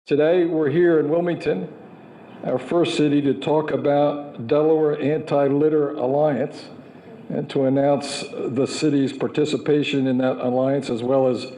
Today, we're here in Wilmington, our first city, to talk about Delaware Anti-Litter Alliance and to announce the city's participation in that alliance, as well as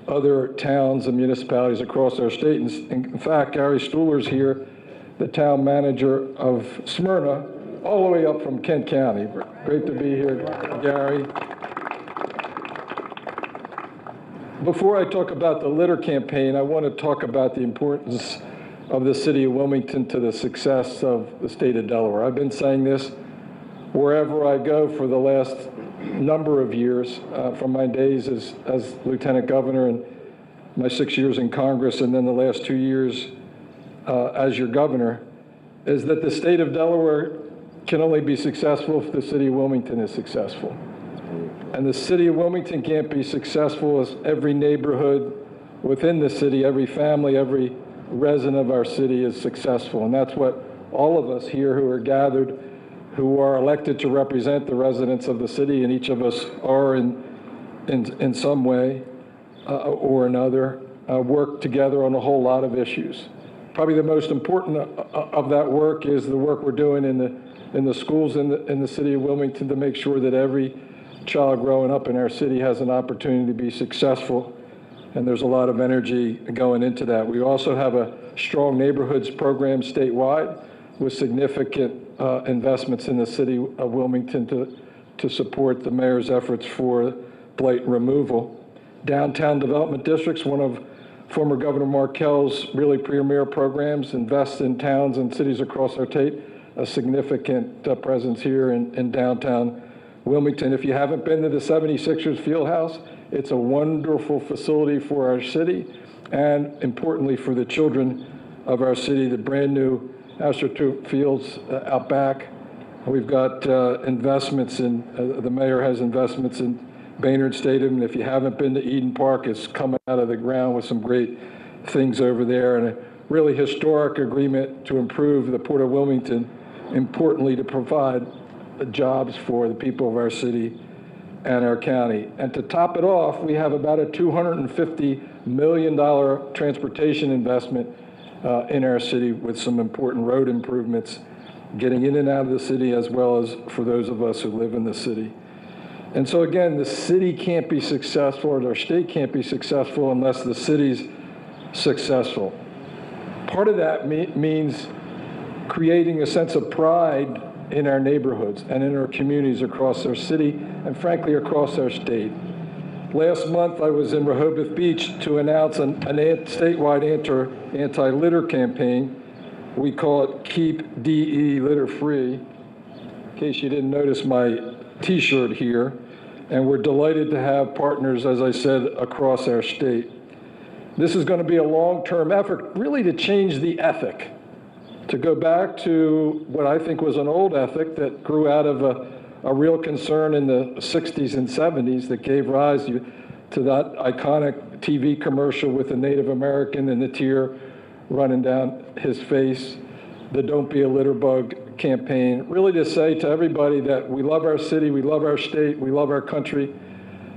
other towns and municipalities across our state. In fact, Gary Stuhler's here, the town manager of Smyrna, all the way up from Kent County. Great to be here, Gary. Before I talk about the litter campaign, I want to talk about the importance of the city of Wilmington to the success of the state of Delaware. I've been saying this wherever I go for the last number of years, from my days as lieutenant governor and my 6 years in Congress, and then the last 2 years as your governor, is that the state of Delaware can only be successful if the city of Wilmington is successful. And the city of Wilmington can't be successful as every neighborhood within the city, every family, every resident of our city is successful. And that's what all of us here who are gathered, who are elected to represent the residents of the city, and each of us are in some way or another, work together on a whole lot of issues. Probably the most important of that work is the work we're doing in the schools in the city of Wilmington to make sure that every child growing up in our city has an opportunity to be successful, and there's a lot of energy going into that. We also have a strong neighborhoods program statewide with significant investments in the city of Wilmington to support the mayor's efforts for blight removal. Downtown development districts, one of former Governor Markell's really premier programs, invest in towns and cities across our state, a significant presence here in downtown Wilmington. If you haven't been to the 76ers Fieldhouse, it's a wonderful facility for our city and importantly for the children of our city. The brand new AstroTurf fields out back. We've got investments in, the mayor has investments in Baynard Stadium. And if you haven't been to Eden Park, it's coming out of the ground with some great things over there, and a really historic agreement to improve the Port of Wilmington, importantly to provide jobs for the people of our city and our county. And to top it off, we have about a $250 million transportation investment in our city with some important road improvements getting in and out of the city, as well as for those of us who live in the city. And so again, the city can't be successful, or our state can't be successful unless the city's successful. Part of that means creating a sense of pride in our neighborhoods and in our communities across our city and frankly across our state. Last month I was in Rehoboth Beach to announce an statewide anti-litter campaign. We call it Keep DE Litter Free, in case you didn't notice my t-shirt here. And we're delighted to have partners, as I said, across our state. This is going to be a long-term effort really to change the ethic, to go back to what I think was an old ethic that grew out of a real concern in the 60s and 70s that gave rise to that iconic TV commercial with the Native American and the tear running down his face, the Don't Be a Litter Bug campaign, really to say to everybody that we love our city, we love our state, we love our country,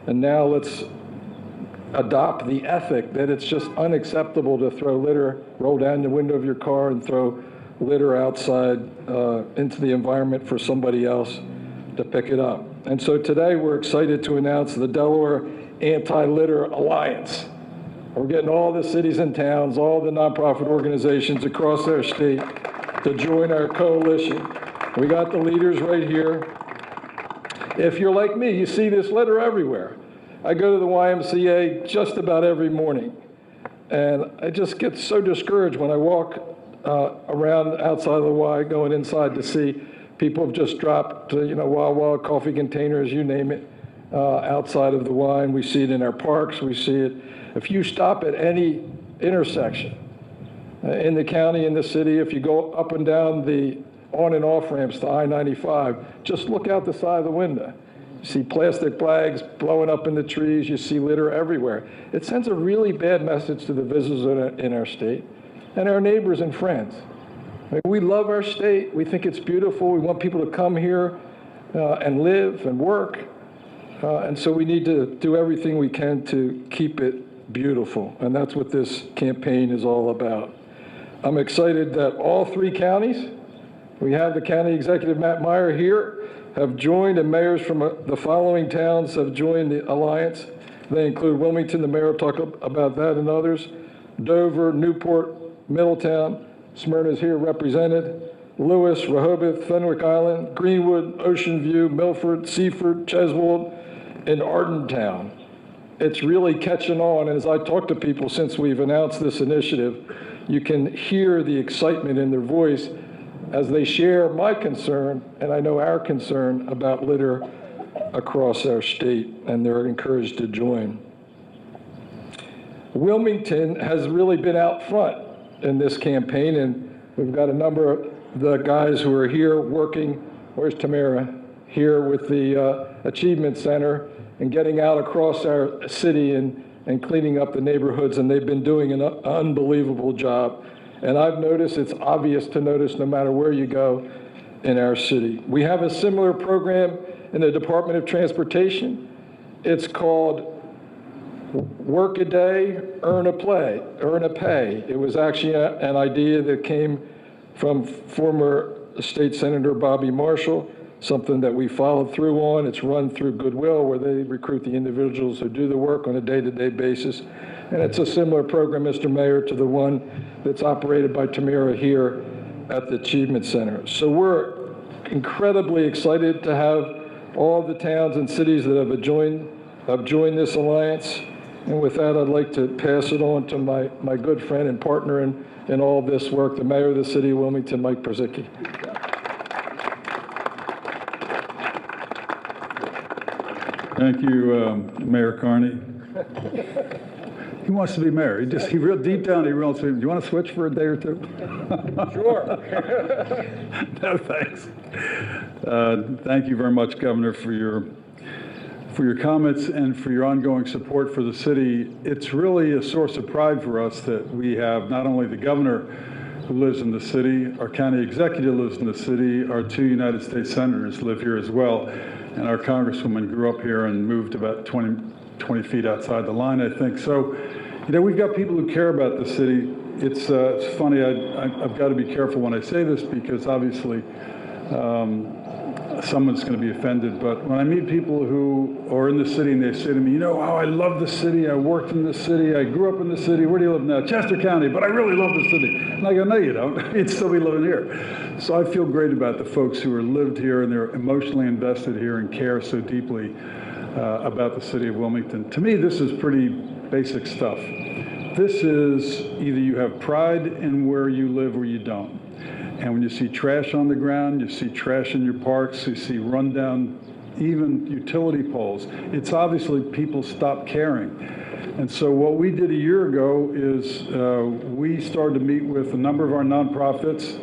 and now let's adopt the ethic that it's just unacceptable to throw litter, roll down the window of your car and throw litter outside into the environment for somebody else to pick it up. And so today we're excited to announce the Delaware Anti-Litter Alliance. We're getting all the cities and towns, all the nonprofit organizations across our state to join our coalition. We got the leaders right here. If you're like me, you see this litter everywhere. I go to the YMCA just about every morning, and I just get so discouraged when I walk around outside of the Y, going inside to see people have just dropped, Wawa coffee containers, you name it, outside of the Y, and we see it in our parks, we see it. If you stop at any intersection in the county, in the city, if you go up and down the on and off ramps to I-95, just look out the side of the window. You see plastic bags blowing up in the trees, you see litter everywhere. It sends a really bad message to the visitors in our state and our neighbors and friends. I mean, we love our state, we think it's beautiful, we want people to come here and live and work, and so we need to do everything we can to keep it beautiful. And that's what this campaign is all about. I'm excited that all 3 counties, we have the county executive, Matt Meyer, here, have joined, and mayors from the following towns have joined the alliance. They include Wilmington, the mayor will talk about that, and others, Dover, Newport, Middletown, Smyrna's here represented, Lewis, Rehoboth, Fenwick Island, Greenwood, Ocean View, Milford, Seaford, Cheswold, and Ardentown. It's really catching on, and as I talk to people since we've announced this initiative, you can hear the excitement in their voice as they share my concern, and I know our concern about litter across our state, and they're encouraged to join. Wilmington has really been out front in this campaign, and we've got a number of the guys who are here working, where's Tamara? Here with the Achievement Center and getting out across our city and cleaning up the neighborhoods, and they've been doing an unbelievable job. And I've noticed, it's obvious to notice no matter where you go in our city. We have a similar program in the Department of Transportation. It's called Work a Day, Earn a Pay. It was actually an idea that came from former State Senator Bobby Marshall, something that we followed through on. It's run through Goodwill, where they recruit the individuals who do the work on a day-to-day basis. And it's a similar program, Mr. Mayor, to the one that's operated by Tamara here at the Achievement Center. So we're incredibly excited to have all the towns and cities that have joined this alliance. And with that, I'd like to pass it on to my good friend and partner in all this work, the Mayor of the City of Wilmington, Mike Przicki. Thank you, Mayor Carney. He wants to be mayor. He real deep down, he wants to. Do you want to switch for a day or two? Sure. No, thanks. Thank you very much, Governor, for your comments and for your ongoing support for the city. It's really a source of pride for us that we have not only the governor who lives in the city, our county executive lives in the city, our 2 United States senators live here as well, and our congresswoman grew up here and moved about 20 feet outside the line, I think. So, we've got people who care about the city. It's funny, I've got to be careful when I say this because obviously someone's going to be offended, but when I meet people who are in the city and they say to me, oh, I love the city, I worked in the city, I grew up in the city, where do you live now? Chester County, but I really love the city. And I go, no, you don't. You'd still be living here. So I feel great about the folks who are lived here and they're emotionally invested here and care so deeply about the city of Wilmington. To me, this is pretty basic stuff. This is either you have pride in where you live or you don't. And when you see trash on the ground, you see trash in your parks, you see rundown, even utility poles, it's obviously people stop caring. And so what we did a year ago is we started to meet with a number of our nonprofits,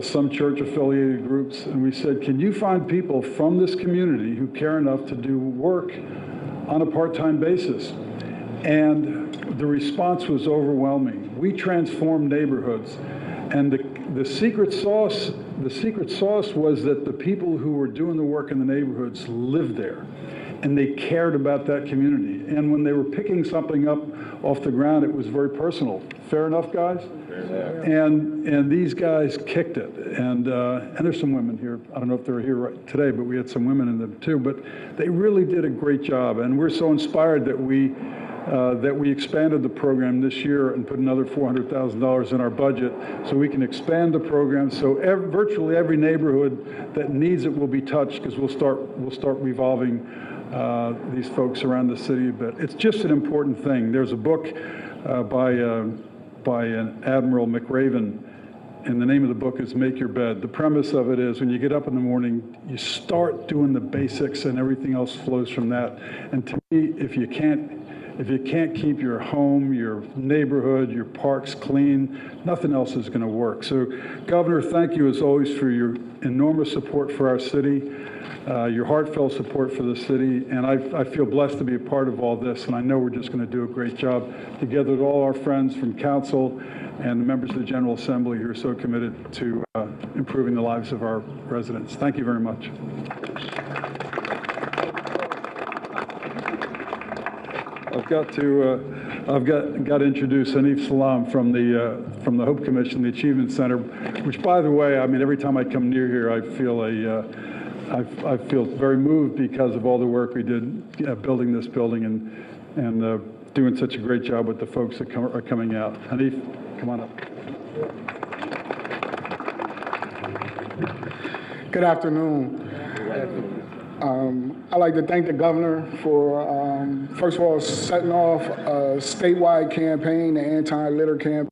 some church-affiliated groups, and we said, can you find people from this community who care enough to do work on a part-time basis? And the response was overwhelming. We transformed neighborhoods, and the secret sauce was that the people who were doing the work in the neighborhoods lived there, and they cared about that community. And when they were picking something up off the ground, it was very personal. Fair enough, guys? And these guys kicked it. And there's some women here. I don't know if they're here right today, but we had some women in them too. But they really did a great job. And we're so inspired that we expanded the program this year and put another $400,000 in our budget so we can expand the program. So virtually every neighborhood that needs it will be touched because we'll start revolving these folks around the city. But it's just an important thing. There's a book by an Admiral McRaven, and the name of the book is Make Your Bed. The premise of it is when you get up in the morning, you start doing the basics and everything else flows from that. And to me, if you can't keep your home, your neighborhood, your parks clean, nothing else is going to work. So, Governor, thank you as always for your enormous support for our city, your heartfelt support for the city, and I feel blessed to be a part of all this, and I know we're just going to do a great job together with all our friends from council and the members of the General Assembly who are so committed to improving the lives of our residents. Thank you very much. got to introduce Hanif Salam from the Hope Commission, the Achievement Center, which, by the way, I mean, every time I come near here, I feel very moved because of all the work we did building this building and doing such a great job with the folks that are coming out. Hanif, come on up. Good afternoon. I'd like to thank the governor for, first of all, setting off a statewide campaign, the anti-litter campaign,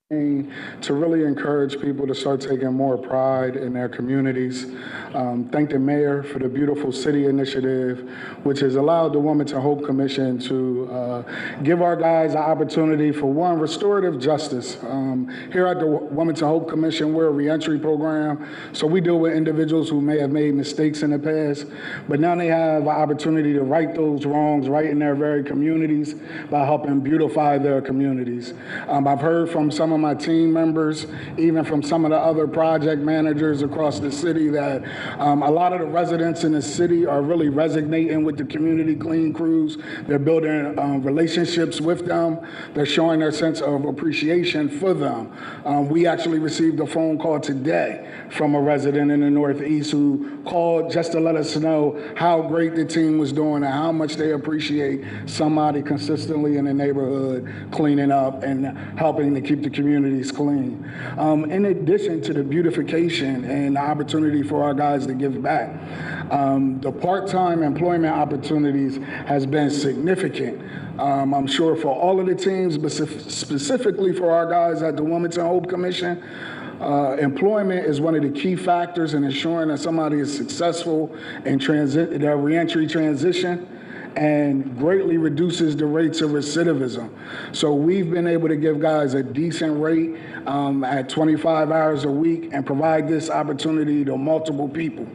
to really encourage people to start taking more pride in their communities. Thank the mayor for the Beautiful City Initiative, which has allowed the Women to Hope Commission to give our guys an opportunity for, one, restorative justice. Here at the Women to Hope Commission, we're a reentry program, so we deal with individuals who may have made mistakes in the past, but now they have an opportunity to right those wrongs right in their very communities by helping beautify their communities. I've heard from some of my team members, even from some of the other project managers across the city, that a lot of the residents in the city are really resonating with the community clean crews. They're building relationships with them. They're showing their sense of appreciation for them. We actually received a phone call today from a resident in the Northeast who called just to let us know how great the team was doing and how much they appreciate somebody consistently in the neighborhood cleaning up and helping to keep the communities clean. In addition to the beautification and the opportunity for our guys to give back, the part-time employment opportunities has been significant. I'm sure for all of the teams, but specifically for our guys at the Women to Hope Commission, employment is one of the key factors in ensuring that somebody is successful in their reentry transition, and greatly reduces the rates of recidivism. So we've been able to give guys a decent rate at 25 hours a week and provide this opportunity to multiple people.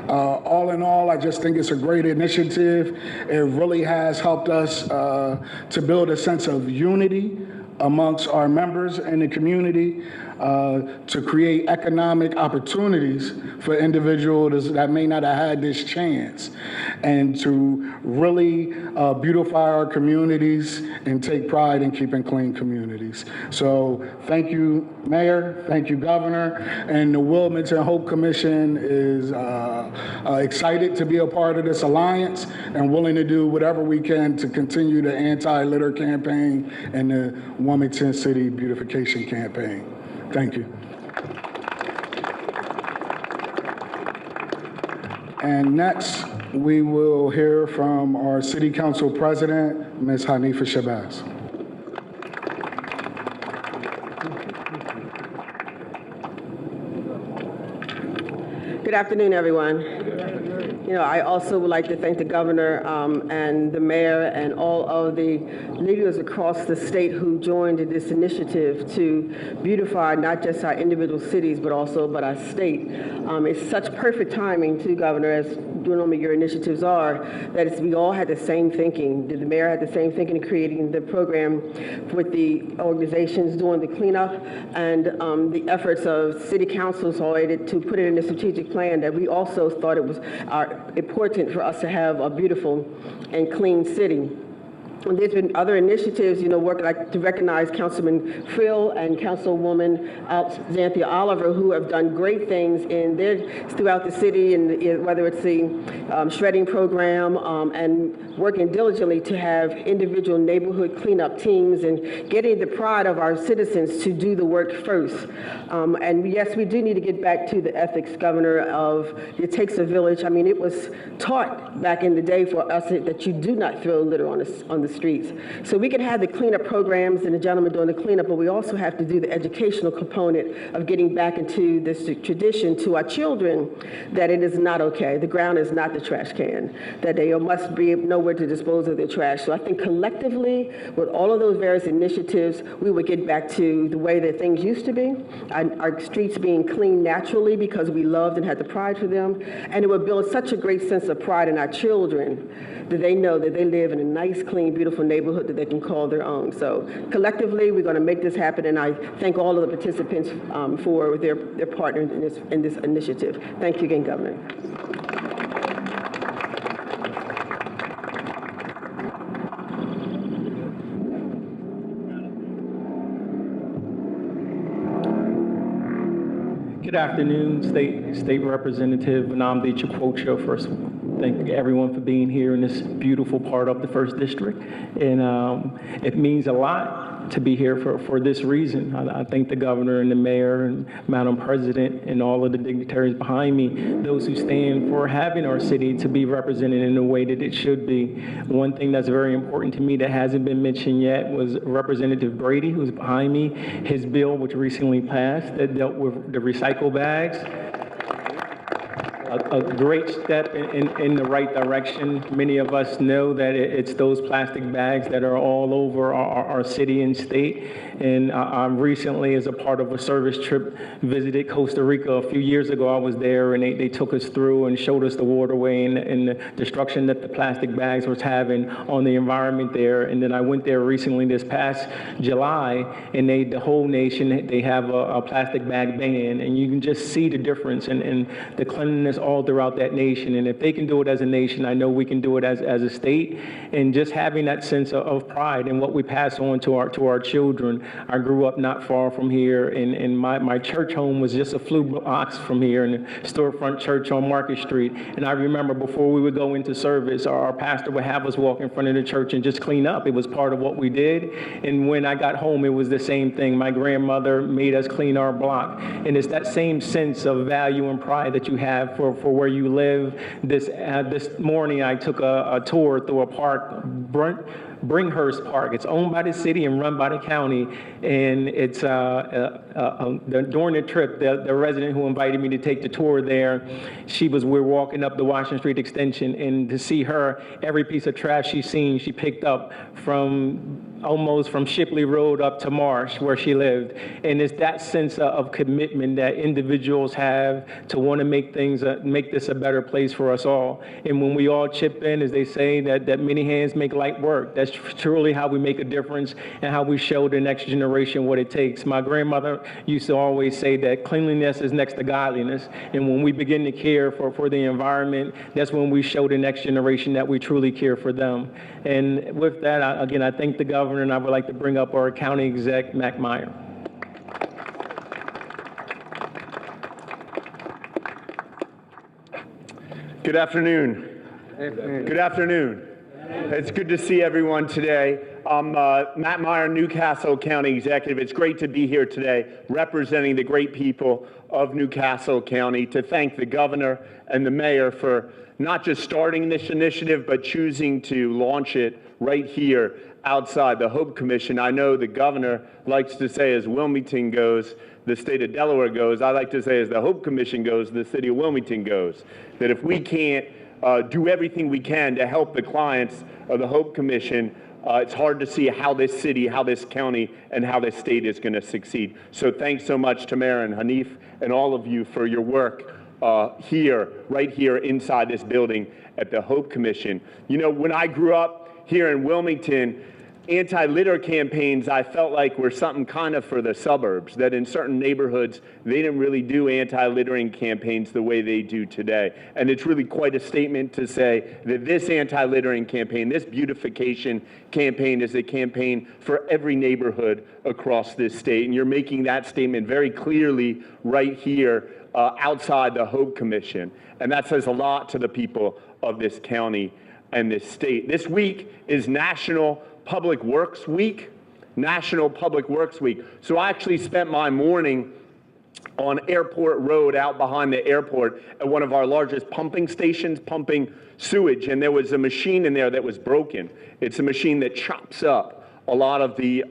All in all, I just think it's a great initiative. It really has helped us to build a sense of unity amongst our members in the community, to create economic opportunities for individuals that may not have had this chance, and to really beautify our communities and take pride in keeping clean communities. So thank you, Mayor, thank you, Governor, and the Wilmington Hope Commission is excited to be a part of this alliance and willing to do whatever we can to continue the anti-litter campaign and the Wilmington City Beautification Campaign. Thank you. And next, we will hear from our City Council President, Ms. Hanifa Shabazz. Good afternoon, everyone. You know, I also would like to thank the governor and the mayor and all of the leaders across the state who joined in this initiative to beautify not just our individual cities, but our state. It's such perfect timing, too, Governor, as normally your initiatives are, that we all had the same thinking. The mayor had the same thinking in creating the program with the organizations doing the cleanup, and the efforts of city councils to put it in a strategic plan that we also thought it was important for us to have a beautiful and clean city. And there's been other initiatives, like to recognize Councilman Frill and Councilwoman Xanthia Oliver, who have done great things throughout the city, and whether it's the shredding program and working diligently to have individual neighborhood cleanup teams and getting the pride of our citizens to do the work first. And yes, we do need to get back to the ethics, Governor, of it takes a village. I mean, it was taught back in the day for us that you do not throw litter on the streets. So we can have the cleanup programs and the gentleman doing the cleanup, but we also have to do the educational component of getting back into this tradition to our children that it is not okay. The ground is not the trash can, that they must be nowhere to dispose of their trash. So I think collectively, with all of those various initiatives, we would get back to the way that things used to be, our streets being clean naturally because we loved and had the pride for them, and it would build such a great sense of pride in our children that they know that they live in a nice, clean, beautiful neighborhood that they can call their own. So collectively, we're going to make this happen, and I thank all of the participants for their partner in this initiative. Thank you again, Governor. Good afternoon, State Representative Nnamdi Chukwuocha. First, thank everyone for being here in this beautiful part of the 1st District. And it means a lot to be here for this reason. I thank the governor and the mayor and Madam President and all of the dignitaries behind me, those who stand for having our city to be represented in the way that it should be. One thing that's very important to me that hasn't been mentioned yet was Representative Brady, who's behind me, his bill which recently passed that dealt with the recycle bags. A great step in the right direction. Many of us know that it's those plastic bags that are all over our city and state. And I recently, as a part of a service trip, visited Costa Rica. A few years ago, I was there, and they took us through and showed us the waterway and the destruction that the plastic bags was having on the environment there. And then I went there recently this past July, and the whole nation, they have a plastic bag ban. And you can just see the difference in the cleanliness all throughout that nation. And if they can do it as a nation, I know we can do it as a state. And just having that sense of pride in what we pass on to our children. I grew up not far from here, and my church home was just a few blocks from here in the storefront church on Market Street. And I remember before we would go into service, our pastor would have us walk in front of the church and just clean up. It was part of what we did. And when I got home, it was the same thing. My grandmother made us clean our block. And it's that same sense of value and pride that you have for where you live. This morning, I took a tour through a park, Bringhurst Park. It's owned by the city and run by the county. And it's during the trip, the resident who invited me to take the tour there, we're walking up the Washington Street extension, and to see her, every piece of trash she's seen, she picked up almost from Shipley Road up to Marsh, where she lived. And it's that sense of commitment that individuals have to want to make this a better place for us all. And when we all chip in, as they say, that many hands make light work. That's truly how we make a difference and how we show the next generation what it takes. My grandmother used to always say that cleanliness is next to godliness. And when we begin to care for the environment, that's when we show the next generation that we truly care for them. And with that, again, I thank the governor, and I would like to bring up our county exec, Mac Meyer. Good afternoon. Good afternoon. It's good to see everyone today. I'm Matt Meyer, Newcastle County Executive. It's great to be here today representing the great people of Newcastle County, to thank the governor and the mayor for not just starting this initiative, but choosing to launch it right here outside the Hope Commission. I know the governor likes to say, as Wilmington goes, the state of Delaware goes. I like to say, as the Hope Commission goes, the city of Wilmington goes. That if we can't do everything we can to help the clients of the Hope Commission, it's hard to see how this city, how this county, and how this state is going to succeed. So thanks so much to Mayor and Hanif and all of you for your work right here inside this building at the Hope Commission. You know, when I grew up here in Wilmington, anti-litter campaigns, I felt like were something kind of for the suburbs, that in certain neighborhoods, they didn't really do anti-littering campaigns the way they do today. And it's really quite a statement to say that this anti-littering campaign, this beautification campaign, is a campaign for every neighborhood across this state. And you're making that statement very clearly right here outside the Hope Commission. And that says a lot to the people of this county and this state. This week is National Public Works Week. National Public Works Week. So I actually spent my morning on Airport Road out behind the airport at one of our largest pumping stations, pumping sewage, and there was a machine in there that was broken. It's a machine that chops up a lot of the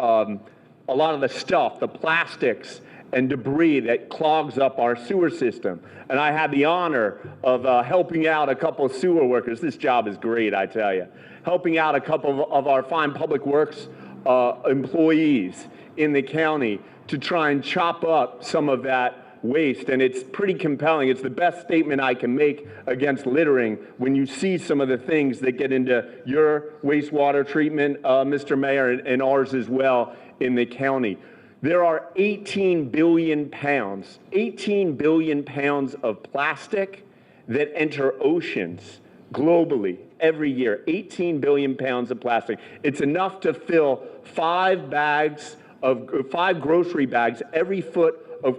stuff, the plastics and debris that clogs up our sewer system. And I had the honor of helping out a couple of sewer workers. This job is great, I tell you. Helping out a couple of our fine public works employees in the county to try and chop up some of that waste. And it's pretty compelling. It's the best statement I can make against littering when you see some of the things that get into your wastewater treatment, Mr. Mayor, and ours as well in the county. There are 18 billion pounds of plastic that enter oceans globally every year. 18 billion pounds of plastic. It's enough to fill 5 grocery bags every foot of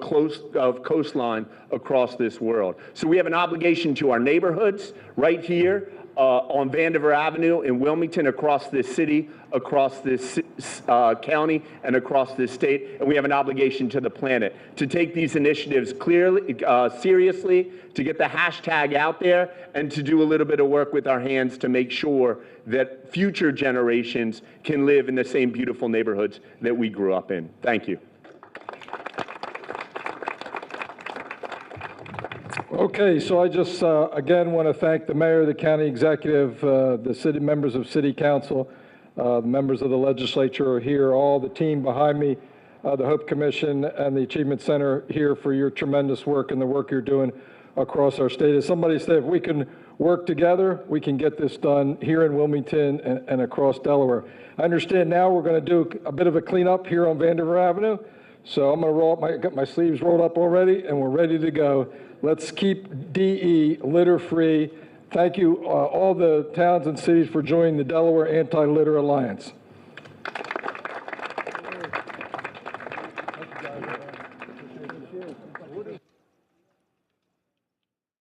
coastline across this world. So we have an obligation to our neighborhoods right here on Vandiver Avenue in Wilmington, across this city, across this county, and across this state. And we have an obligation to the planet to take these initiatives clearly, seriously, to get the hashtag out there, and to do a little bit of work with our hands to make sure that future generations can live in the same beautiful neighborhoods that we grew up in. Thank you. Okay, so I just, again, want to thank the mayor, the county executive, the city members of city council, the members of the legislature are here, all the team behind me, the Hope Commission and the Achievement Center here for your tremendous work and the work you're doing across our state. As somebody said, if we can work together, we can get this done here in Wilmington and across Delaware. I understand now we're going to do a bit of a cleanup here on Vandiver Avenue. So I'm going to roll up, got my sleeves rolled up already, and we're ready to go. Let's keep DE litter-free. Thank you, all the towns and cities, for joining the Delaware Anti-Litter Alliance.